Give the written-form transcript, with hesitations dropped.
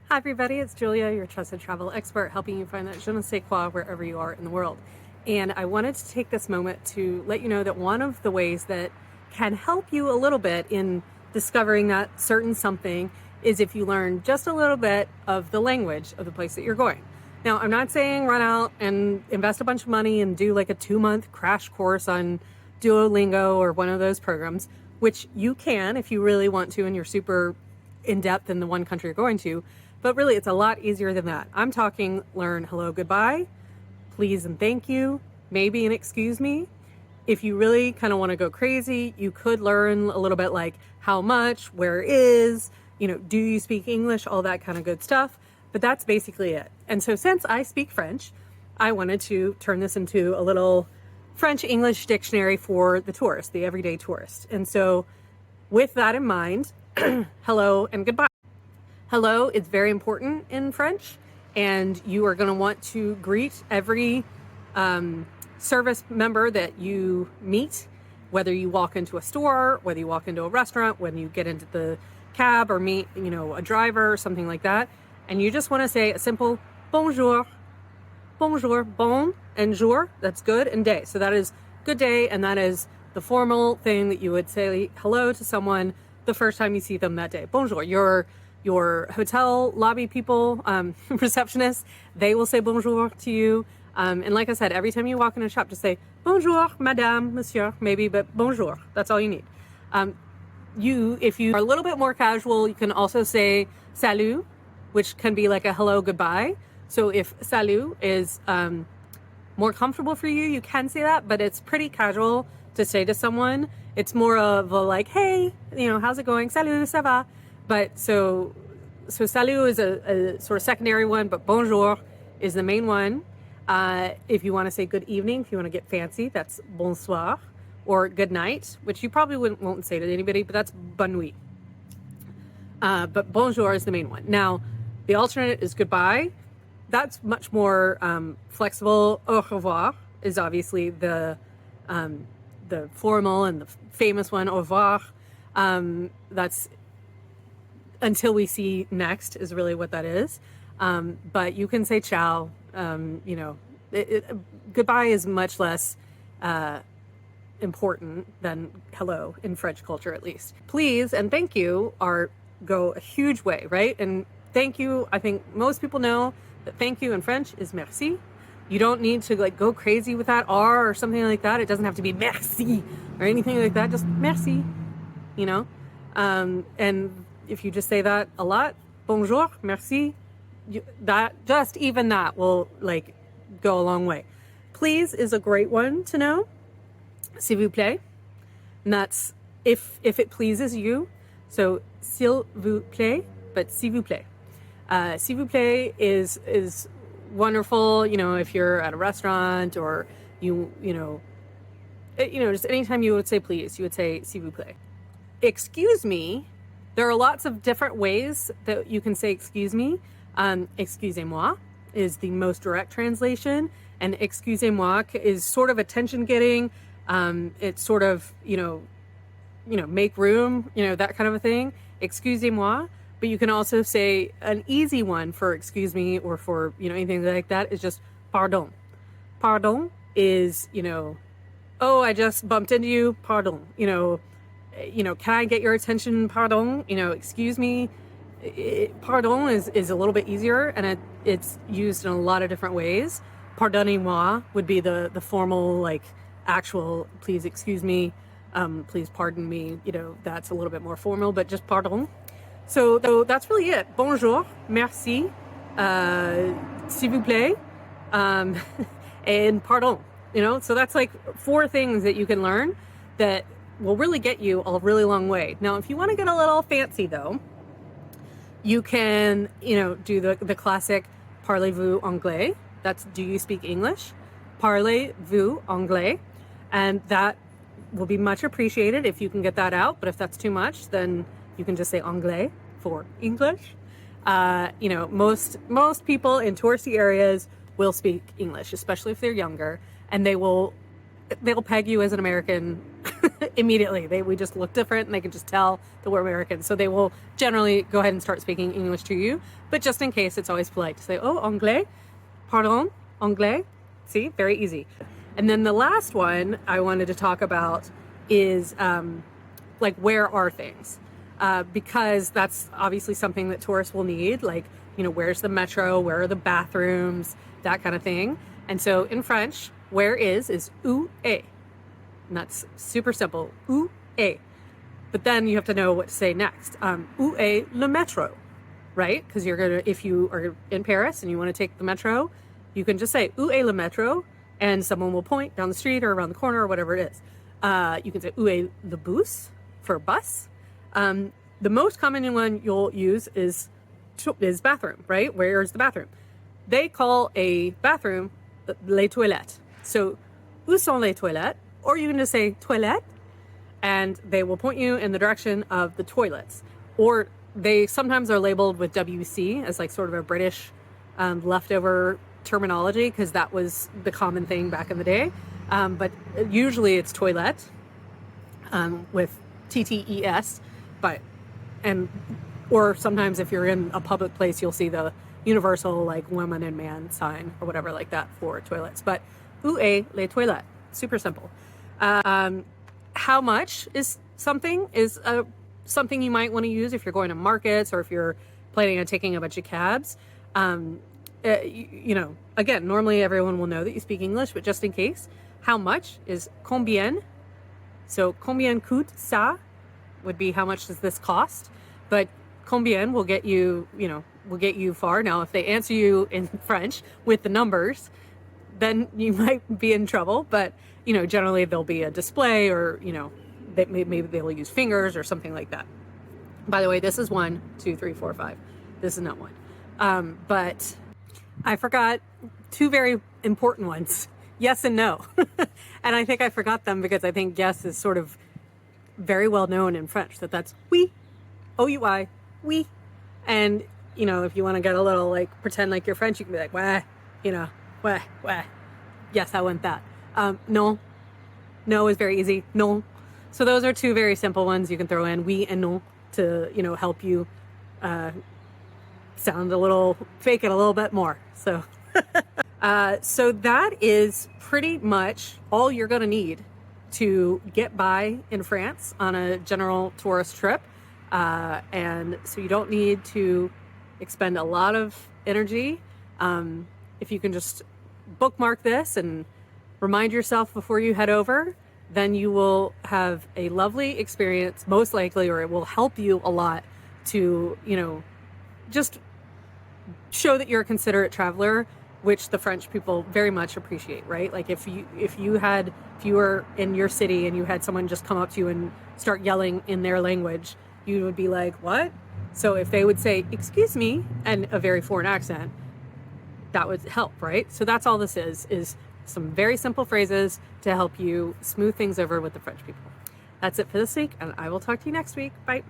Hi everybody, it's Julia, your trusted travel expert, helping you find that je ne sais quoi wherever you are in the world. And I wanted to take this moment to let you know that one of the ways that can help you a little bit in discovering that certain something is if you learn just a little bit of the language of the place that you're going. Now, I'm not saying run out and invest a bunch of money and do like a 2-month crash course on Duolingo or one of those programs, which you can if you really want to and you're super in depth in the one country you're going to. But really, it's a lot easier than that. I'm talking learn hello, goodbye, please and thank you, maybe and excuse me. If you really kind of want to go crazy, you could learn a little bit like how much, where is, do you speak English, all that kind of good stuff. But that's basically it. And so since I speak French, I wanted to turn this into a little French-English dictionary for the tourist, the everyday tourist. And so with that in mind, hello and goodbye. Hello is very important in French, and you are going to want to greet every service member that you meet, whether you walk into a store, whether you walk into a restaurant, when you get into the cab or meet, a driver or something like that. And you just want to say a simple bonjour, bonjour, bon, and jour, that's good, and day. So that is good day, and that is the formal thing that you would say hello to someone the first time you see them that day. Bonjour. Your hotel lobby people, receptionists, they will say bonjour to you. And like I said, every time you walk in a shop, just say bonjour, madame, monsieur, maybe, but bonjour. That's all you need. If you are a little bit more casual, you can also say salut, which can be like a hello, goodbye. So if salut is more comfortable for you, you can say that, but it's pretty casual to say to someone. It's more of a like, hey, how's it going? Salut, ça va? But so salut is a sort of secondary one, but bonjour is the main one. If you want to say good evening, if you want to get fancy, that's bonsoir, or good night, which you probably won't say to anybody, but that's bonne nuit. But bonjour is the main one. Now, the alternate is goodbye. That's much more flexible. Au revoir is obviously the formal and the famous one. Au revoir. That's until we see next is really what that is. But you can say ciao. Goodbye is much less important than hello in French culture, at least. Please and thank you go a huge way, right? And thank you, I think most people know that thank you in French is merci. You don't need to go crazy with that R or something like that. It doesn't have to be merci or anything like that. Just merci, and if you just say that a lot, bonjour, merci, even that will go a long way. Please is a great one to know. S'il vous plaît. And that's if it pleases you. So s'il vous plaît, but s'il vous plaît. S'il vous plaît is wonderful, if you're at a restaurant or just anytime you would say please, you would say s'il vous plaît. Excuse me. There are lots of different ways that you can say excuse me. Excusez-moi is the most direct translation, and excusez-moi is sort of attention getting. It's sort of, make room, that kind of a thing. Excusez-moi. But you can also say an easy one for excuse me or for, anything like that is just pardon. Pardon is, oh, I just bumped into you. Pardon. Can I get your attention? Pardon. Excuse me. Pardon is a little bit easier, and it's used in a lot of different ways. Pardonnez-moi would be the formal, actual, please excuse me, please pardon me. That's a little bit more formal, but just pardon. So that's really it. Bonjour, merci, s'il vous plaît, and pardon. So that's 4 things that you can learn that will really get you a really long way. Now, if you want to get a little fancy though, you can, do the classic parlez-vous anglais. That's do you speak English? Parlez-vous anglais. And that will be much appreciated if you can get that out. But if that's too much, then you can just say anglais for English. Most people in touristy areas will speak English, especially if they're younger, and they'll peg you as an American immediately. We just look different and they can just tell that we're Americans. So they will generally go ahead and start speaking English to you. But just in case, it's always polite to say, oh, anglais, pardon, anglais. See, very easy. And then the last one I wanted to talk about is like, where are things? Because that's obviously something that tourists will need. Like, you know, where's the metro? Where are the bathrooms? That kind of thing. And so in French, where is où est. And that's super simple, où est. But then you have to know what to say next. Où est le métro, right? Because you're gonna, if you are in Paris and you want to take the metro, you can just say où est le métro, and someone will point down the street or around the corner or whatever it is. You can say où est le bus for bus. The most common one you'll use is bathroom, right? Where's the bathroom? They call a bathroom les toilettes. So, où sont les toilettes? Or you can just say toilette, and they will point you in the direction of the toilets. Or they sometimes are labeled with WC as like sort of a British leftover terminology, because that was the common thing back in the day. But usually it's toilette with TTES, or sometimes if you're in a public place, you'll see the universal like woman and man sign or whatever like that for toilets. But où est les toilettes? Super simple. How much is something something you might want to use if you're going to markets or if you're planning on taking a bunch of cabs. You know, again, normally everyone will know that you speak English, but just in case, how much is combien? So combien coûte ça would be how much does this cost? But combien will get you, will get you far. Now, if they answer you in French with the numbers, then you might be in trouble. But, generally there'll be a display, or, maybe they'll use fingers or something like that. By the way, this is 1, 2, 3, 4, 5. This is not 1. But I forgot 2 very important ones. Yes and no. And I think I forgot them because I think yes is sort of very well known in French, that's oui, O-U-I, oui. And, if you want to get a little, pretend like you're French, you can be like, wah, wah. Yes, I want that. Non. No is very easy. Non. So those are 2 very simple ones you can throw in, oui and non, to, help you sound fake it a little bit more. So, so that is pretty much all you're going to need to get by in France on a general tourist trip. And so you don't need to expend a lot of energy. If you can just bookmark this and remind yourself before you head over, then you will have a lovely experience, most likely, or it will help you a lot to, just show that you're a considerate traveler, which the French people very much appreciate, right? Like if you were in your city and you had someone just come up to you and start yelling in their language, you would be like, what? So if they would say, excuse me, and a very foreign accent, that would help, right? So that's all this is some very simple phrases to help you smooth things over with the French people. That's it for this week, and I will talk to you next week. Bye.